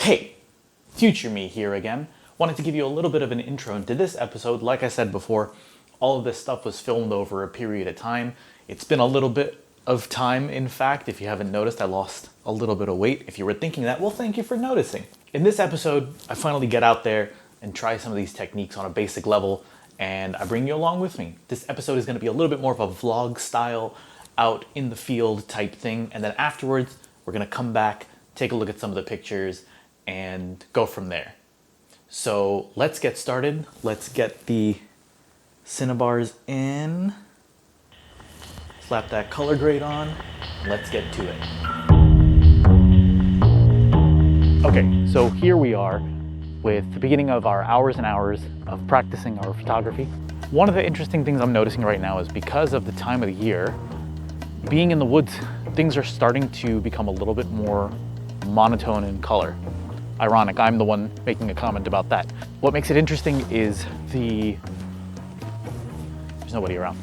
Hey, future me here again. Wanted to give you a little bit of an intro into this episode. Like I said before, all of this stuff was filmed over a period of time. It's been a little bit of time, in fact. If you haven't noticed, I lost a little bit of weight. If you were thinking that, well, thank you for noticing. In this episode, I finally get out there and try some of these techniques on a basic level, and I bring you along with me. This episode is going to be a little bit more of a vlog style, out in the field type thing, and then afterwards, we're going to come back, take a look at some of the pictures, and go from there. So let's get started. Let's get the Cinnabars in. Slap that color grade on. Let's get to it. Okay, so here we are with the beginning of our hours and hours of practicing our photography. One of the interesting things I'm noticing right now is because of the time of the year, being in the woods, things are starting to become a little bit more monotone in color. Ironic, I'm the one making a comment about that. What makes it interesting is there's nobody around.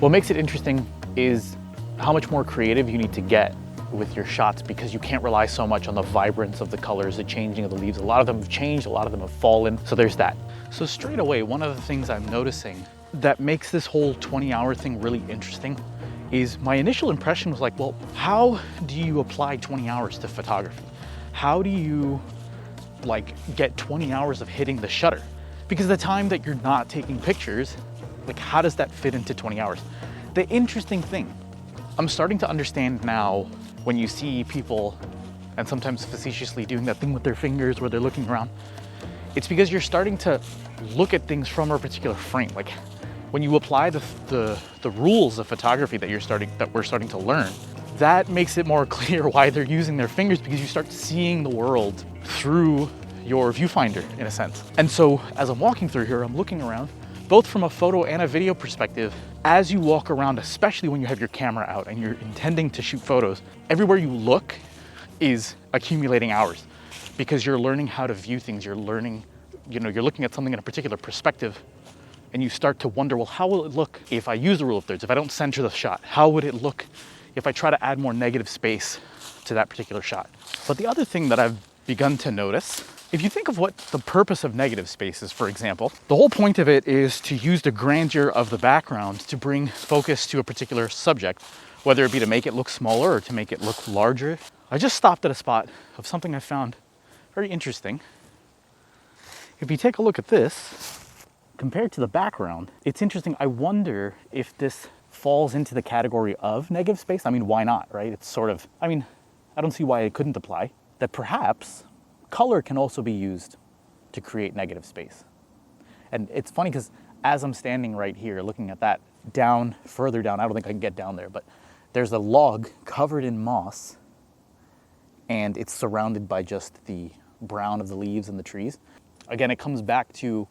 What makes it interesting is how much more creative you need to get with your shots, because you can't rely so much on the vibrance of the colors, the changing of the leaves. A lot of them have changed, a lot of them have fallen, so there's that. So straight away, one of the things I'm noticing that makes this whole 20-hour thing really interesting is my initial impression was like, well, how do you apply 20 hours to photography? How do you get 20 hours of hitting the shutter? Because the time that you're not taking pictures, how does that fit into 20 hours? The interesting thing, I'm starting to understand now when you see people, and sometimes facetiously doing that thing with their fingers where they're looking around, it's because you're starting to look at things from a particular frame. When you apply the rules of photography that we're starting to learn, that makes it more clear why they're using their fingers, because you start seeing the world through your viewfinder in a sense. And so as I'm walking through here, I'm looking around, both from a photo and a video perspective. As you walk around, especially when you have your camera out and you're intending to shoot photos, everywhere you look is accumulating hours, because you're learning how to view things. You're learning, you're looking at something in a particular perspective, and you start to wonder, well, how will it look if I use the rule of thirds? If I don't center the shot, how would it look if I try to add more negative space to that particular shot? But the other thing that I've begun to notice, if you think of what the purpose of negative space is, for example, the whole point of it is to use the grandeur of the background to bring focus to a particular subject, whether it be to make it look smaller or to make it look larger. I just stopped at a spot of something I found very interesting. If you take a look at this, compared to the background, it's interesting. I wonder if this falls into the category of negative space. I mean, why not, right? It's sort of, I don't see why it couldn't apply. That perhaps color can also be used to create negative space. And it's funny because as I'm standing right here looking at that, further down, I don't think I can get down there, but there's a log covered in moss, and it's surrounded by just the brown of the leaves and the trees. Again, it comes back to,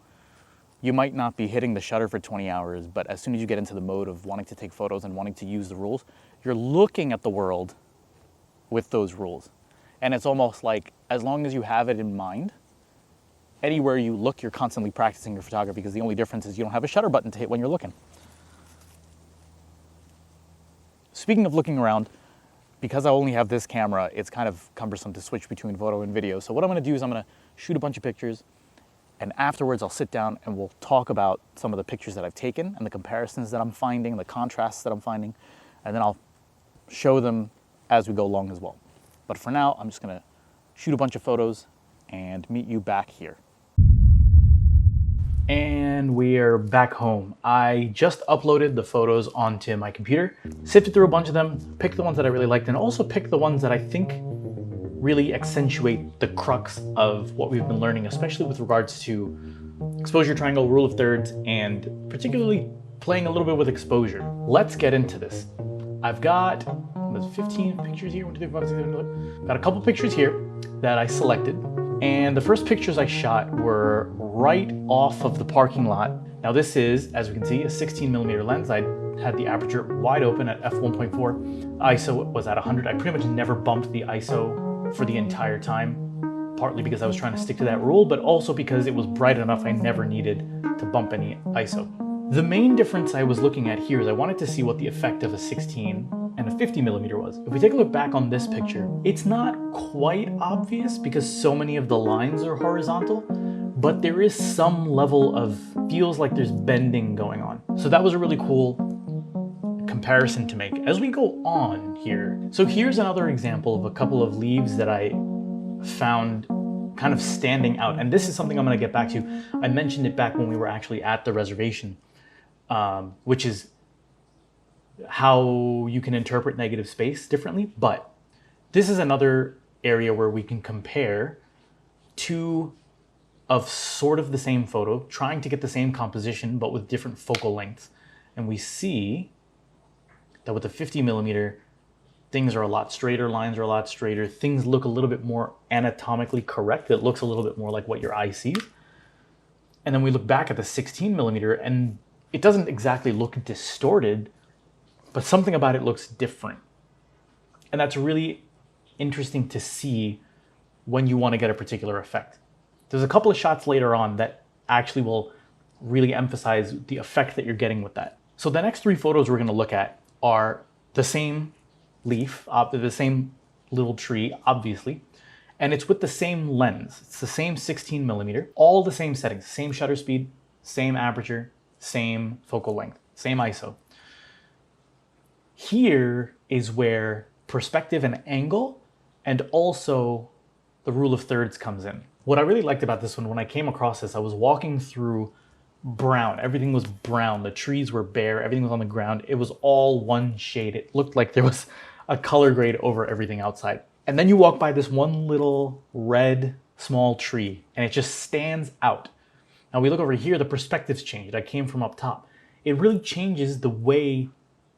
you might not be hitting the shutter for 20 hours, but as soon as you get into the mode of wanting to take photos and wanting to use the rules, you're looking at the world with those rules. And it's almost like, as long as you have it in mind, anywhere you look, you're constantly practicing your photography, because the only difference is you don't have a shutter button to hit when you're looking. Speaking of looking around, because I only have this camera, it's kind of cumbersome to switch between photo and video. So what I'm gonna do is I'm gonna shoot a bunch of pictures, and afterwards I'll sit down and we'll talk about some of the pictures that I've taken and the comparisons that I'm finding, the contrasts that I'm finding, and then I'll show them as we go along as well. But for now, I'm just gonna shoot a bunch of photos and meet you back here. And we're back home. I just uploaded the photos onto my computer, sifted through a bunch of them, picked the ones that I really liked, and also picked the ones that I think really accentuate the crux of what we've been learning, especially with regards to exposure triangle, rule of thirds, and particularly playing a little bit with exposure. Let's get into this. I've got 15 pictures here. 1, 2, 3, 4, 5, 6, 7, 8. Got a couple pictures here that I selected. And the first pictures I shot were right off of the parking lot. Now this is, as we can see, a 16mm lens. I had the aperture wide open at f1.4. ISO was at 100. I pretty much never bumped the ISO for the entire time, partly because I was trying to stick to that rule, but also because it was bright enough I never needed to bump any ISO. The main difference I was looking at here is I wanted to see what the effect of a 16 and a 50 millimeter was. If we take a look back on this picture, it's not quite obvious because so many of the lines are horizontal, but there is some level of, feels like there's bending going on. So that was a really cool comparison to make as we go on here. So here's another example of a couple of leaves that I found kind of standing out. And this is something I'm going to get back to. I mentioned it back when we were actually at the reservation, which is how you can interpret negative space differently. But this is another area where we can compare two of sort of the same photo, trying to get the same composition, but with different focal lengths. And we see that with the 50 millimeter, things are a lot straighter, lines are a lot straighter, things look a little bit more anatomically correct. It looks a little bit more like what your eye sees. And then we look back at the 16 millimeter and it doesn't exactly look distorted, but something about it looks different. And that's really interesting to see when you want to get a particular effect. There's a couple of shots later on that actually will really emphasize the effect that you're getting with that. So the next three photos we're going to look at are the same leaf, the same little tree, obviously, and it's with the same lens. It's the same 16 millimeter, all the same settings, same shutter speed, same aperture, same focal length, same ISO. Here is where perspective and angle and also the rule of thirds comes in. What I really liked about this one, when I came across this, I was walking through brown. Everything was brown. The trees were bare. Everything was on the ground. It was all one shade. It looked like there was a color grade over everything outside. And then you walk by this one little red small tree and it just stands out. Now we look over here, the perspective's changed. I came from up top. It really changes the way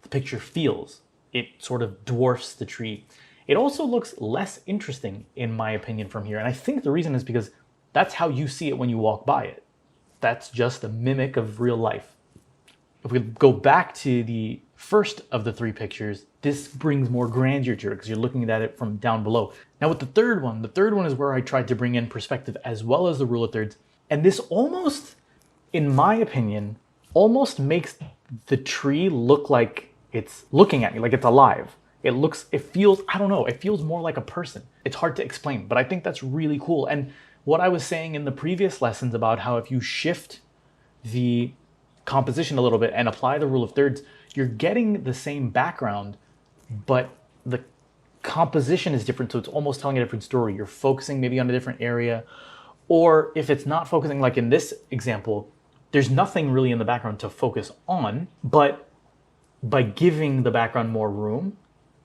the picture feels. It sort of dwarfs the tree. It also looks less interesting, in my opinion, from here. And I think the reason is because that's how you see it when you walk by it. That's just a mimic of real life. If we go back to the first of the three pictures, this brings more grandeur to it because you're looking at it from down below. Now with the third one is where I tried to bring in perspective as well as the rule of thirds. And this almost, in my opinion, almost makes the tree look like it's looking at me, like it's alive. It feels, I don't know, it feels more like a person. It's hard to explain, but I think that's really cool. And what I was saying in the previous lessons about how if you shift the composition a little bit and apply the rule of thirds, you're getting the same background, but the composition is different. So it's almost telling a different story. You're focusing maybe on a different area, or if it's not focusing, like in this example, there's nothing really in the background to focus on, but by giving the background more room,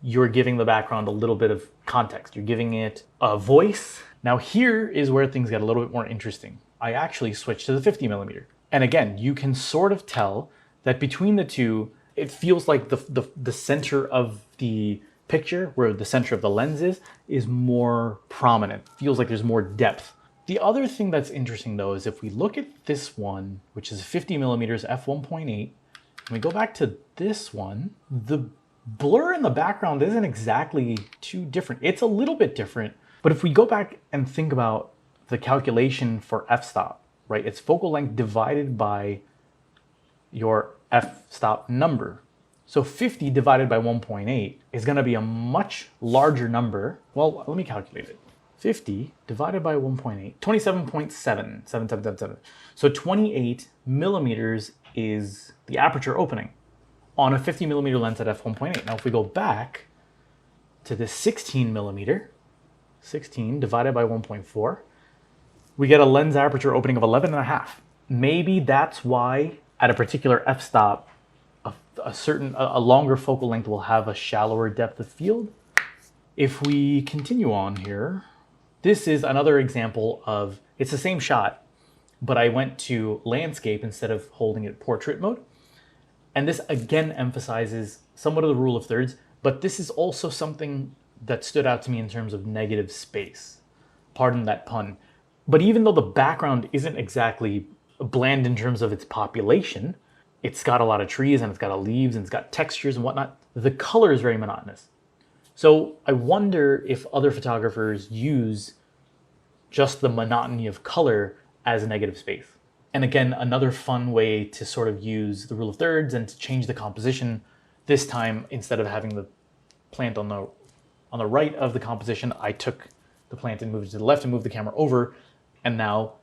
you're giving the background a little bit of context. You're giving it a voice. Now here is where things get a little bit more interesting. I actually switched to the 50 millimeter. And again, you can sort of tell that between the two, it feels like the center of the picture, where the center of the lens is more prominent. Feels like there's more depth. The other thing that's interesting though is if we look at this one, which is 50 millimeters f1.8, and we go back to this one, the blur in the background isn't exactly too different. It's a little bit different, but if we go back and think about the calculation for f-stop, right? It's focal length divided by your f-stop number. So 50 divided by 1.8 is going to be a much larger number. Well, let me calculate it. 50 divided by 1.8, 27.77777. So 28 millimeters is the aperture opening on a 50 millimeter lens at f1.8. Now, if we go back to the 16 millimeter, 16 divided by 1.4, we get a lens aperture opening of 11.5. Maybe that's why at a particular f-stop, a longer focal length will have a shallower depth of field. If we continue on here, this is another example of, it's the same shot, but I went to landscape instead of holding it portrait mode. And this again emphasizes somewhat of the rule of thirds, but this is also something that stood out to me in terms of negative space. Pardon that pun. But even though the background isn't exactly bland in terms of its population, it's got a lot of trees and it's got leaves and it's got textures and whatnot, the color is very monotonous. So I wonder if other photographers use just the monotony of color as a negative space. And again, another fun way to sort of use the rule of thirds and to change the composition, this time instead of having plant on the right of the composition. I took the plant and moved it to the left and moved the camera over, and now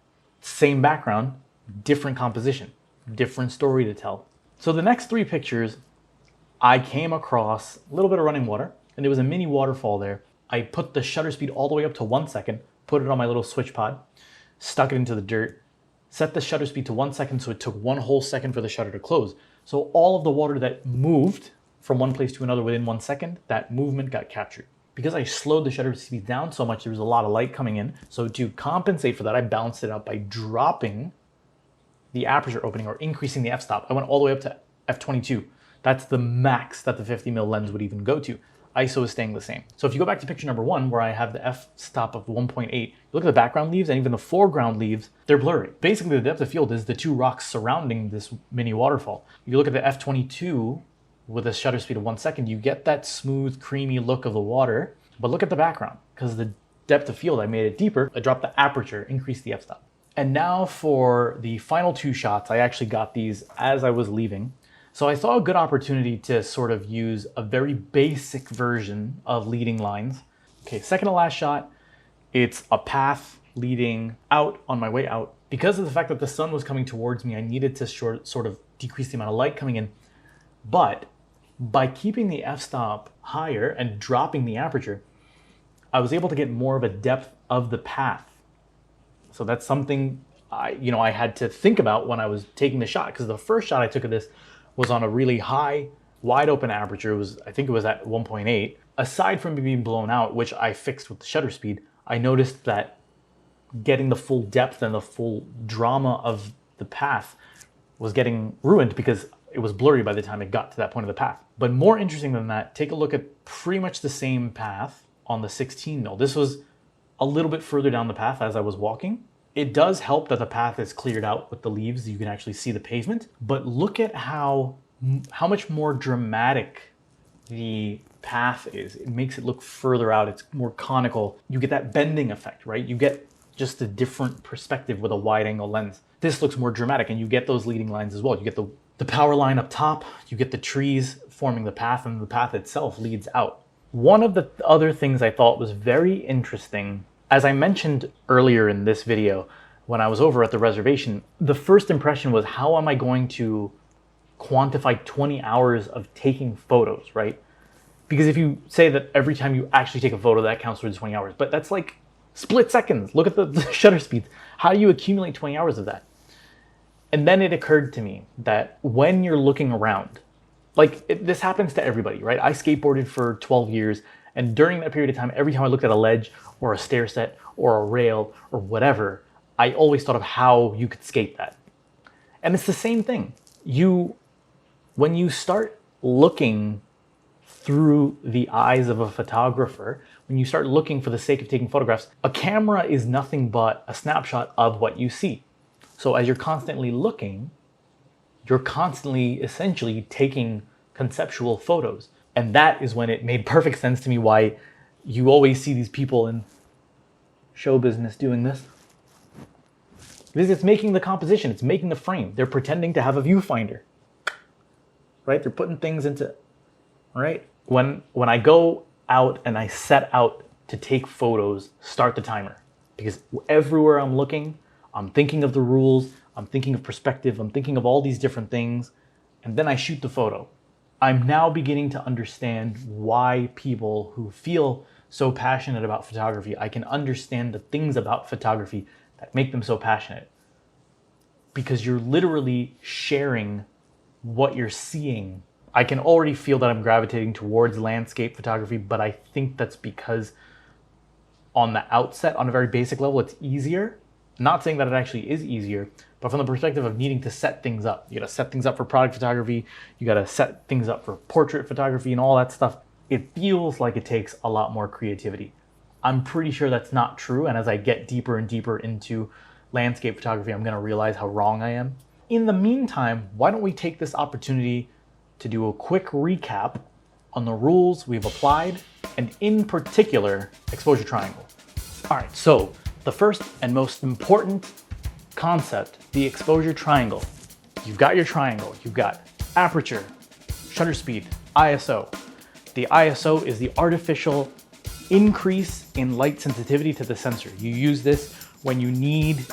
same background, different composition, different story to tell. So the next 3 pictures, I came across a little bit of running water, and there was a mini waterfall there. I put the shutter speed all the way up to 1 second, put it on my little switch pod, stuck it into the dirt, set the shutter speed to 1 second, so it took 1 whole second for the shutter to close. So all of the water that moved from one place to another within 1 second, that movement got captured. Because I slowed the shutter speed down so much, there was a lot of light coming in. So to compensate for that, I balanced it out by dropping the aperture opening or increasing the f-stop. I went all the way up to f22. That's the max that the 50mm lens would even go to. ISO is staying the same. So if you go back to picture number 1, where I have the f-stop of 1.8, you look at the background leaves and even the foreground leaves, they're blurry. Basically, the depth of field is the 2 rocks surrounding this mini waterfall. You look at the f22, with a shutter speed of 1 second, you get that smooth, creamy look of the water. But look at the background, because the depth of field, I made it deeper. I dropped the aperture, increased the f-stop. And now for the final 2 shots, I actually got these as I was leaving. So I saw a good opportunity to sort of use a very basic version of leading lines. Okay, second to last shot, it's a path leading out on my way out. Because of the fact that the sun was coming towards me, I needed to sort of decrease the amount of light coming in. But by keeping the f-stop higher and dropping the aperture, I was able to get more of a depth of the path. So that's something I had to think about when I was taking the shot, because the first shot I took of this was on a really high, wide open aperture. I think it was at 1.8. Aside from being blown out, which I fixed with the shutter speed, I noticed that getting the full depth and the full drama of the path was getting ruined because it was blurry by the time it got to that point of the path. But more interesting than that, take a look at pretty much the same path on the 16mm. This was a little bit further down the path as I was walking. It does help that the path is cleared out with the leaves. You can actually see the pavement. But look at how much more dramatic the path is. It makes it look further out. It's more conical. You get that bending effect, right? You get just a different perspective with a wide angle lens. This looks more dramatic, and you get those leading lines as well. You get the power line up top, you get the trees forming the path, and the path itself leads out. One of the other things I thought was very interesting, as I mentioned earlier in this video, when I was over at the reservation, the first impression was, how am I going to quantify 20 hours of taking photos, right? Because if you say that every time you actually take a photo, that counts for the 20 hours, but that's like split seconds. Look at the shutter speed. How do you accumulate 20 hours of that? And then it occurred to me that when you're looking around, this happens to everybody, right? I skateboarded for 12 years, and during that period of time, every time I looked at a ledge or a stair set or a rail or whatever, I always thought of how you could skate that. And it's the same thing. When you start looking through the eyes of a photographer, when you start looking for the sake of taking photographs, a camera is nothing but a snapshot of what you see. So as you're constantly looking, you're constantly essentially taking conceptual photos. And that is when it made perfect sense to me why you always see these people in show business doing this. Because it's making the composition, it's making the frame. They're pretending to have a viewfinder, right? They're putting things into, right? When I go out and I set out to take photos, start the timer. Because everywhere I'm looking, I'm thinking of the rules, I'm thinking of perspective, I'm thinking of all these different things, and then I shoot the photo. I'm now beginning to understand why people who feel so passionate about photography, I can understand the things about photography that make them so passionate. Because you're literally sharing what you're seeing. I can already feel that I'm gravitating towards landscape photography, but I think that's because on the outset, on a very basic level, it's easier. Not saying that it actually is easier, but from the perspective of needing to set things up. You gotta set things up for product photography, you gotta set things up for portrait photography and all that stuff. It feels like it takes a lot more creativity. I'm pretty sure that's not true, and as I get deeper and deeper into landscape photography, I'm gonna realize how wrong I am. In the meantime, why don't we take this opportunity to do a quick recap on the rules we've applied, and in particular, exposure triangle. All right, so the first and most important concept, the exposure triangle. You've got your triangle, you've got aperture, shutter speed, ISO. The ISO is the artificial increase in light sensitivity to the sensor. You use this when you need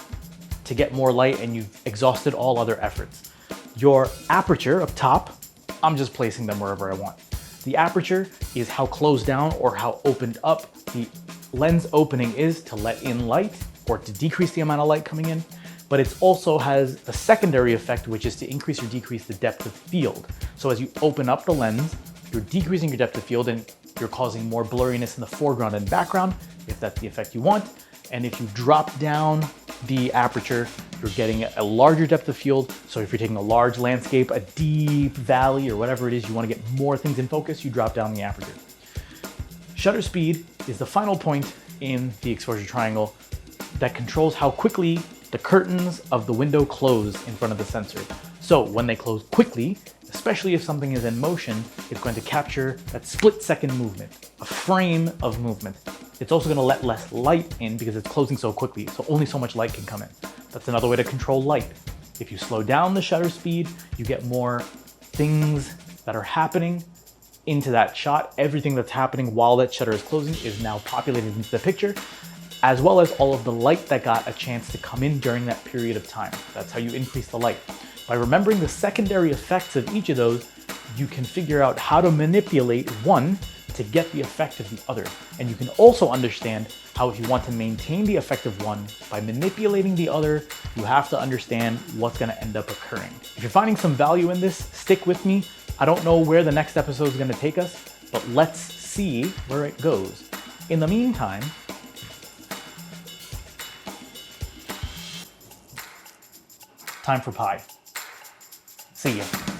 to get more light and you've exhausted all other efforts. Your aperture up top, I'm just placing them wherever I want. The aperture is how closed down or how opened up the lens opening is to let in light or to decrease the amount of light coming in. But it also has a secondary effect, which is to increase or decrease the depth of field. So as you open up the lens, you're decreasing your depth of field and you're causing more blurriness in the foreground and background, if that's the effect you want. And if you drop down the aperture, you're getting a larger depth of field. So if you're taking a large landscape, a deep valley, or whatever it is, you want to get more things in focus, you drop down the aperture. Shutter speed is the final point in the exposure triangle that controls how quickly the curtains of the window close in front of the sensor. So when they close quickly, especially if something is in motion, it's going to capture that split-second movement, a frame of movement. It's also going to let less light in because it's closing so quickly, so only so much light can come in. That's another way to control light. If you slow down the shutter speed, you get more things that are happening into that shot. Everything that's happening while that shutter is closing is now populated into the picture, as well as all of the light that got a chance to come in during that period of time. That's how you increase the light. By remembering the secondary effects of each of those, you can figure out how to manipulate one to get the effect of the other. And you can also understand how if you want to maintain the effect of one by manipulating the other, you have to understand what's going to end up occurring. If you're finding some value in this, stick with me. I don't know where the next episode is going to take us, but let's see where it goes. In the meantime, time for pie. See ya.